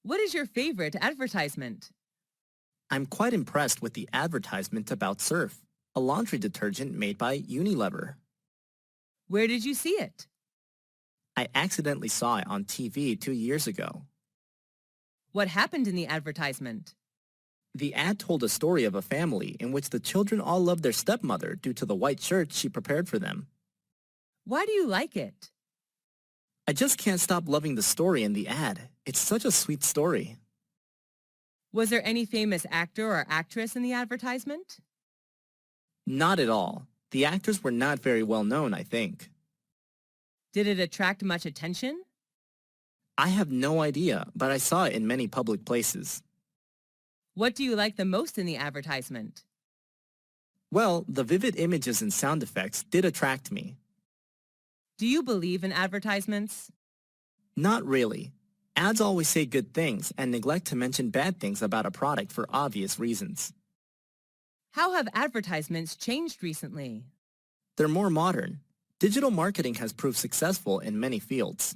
What is your favorite advertisement? I'm quite impressed with the advertisement about Surf, a laundry detergent made by Unilever. Where did you see it? I accidentally saw it on TV 2 years ago. What happened in the advertisement? The ad told a story of a family in which the children all loved their stepmother due to the white shirts she prepared for them. Why do you like it? I just can't stop loving the story in the ad. It's such a sweet story. Was there any famous actor or actress in the advertisement? Not at all. The actors were not very well known, I think. Did it attract much attention? I have no idea, but I saw it in many public places. What do you like the most in the advertisement? Well, the vivid images and sound effects did attract me. Do you believe in advertisements? Not really. Ads always say good things and neglect to mention bad things about a product for obvious reasons. How have advertisements changed recently? They're more modern. Digital marketing has proved successful in many fields.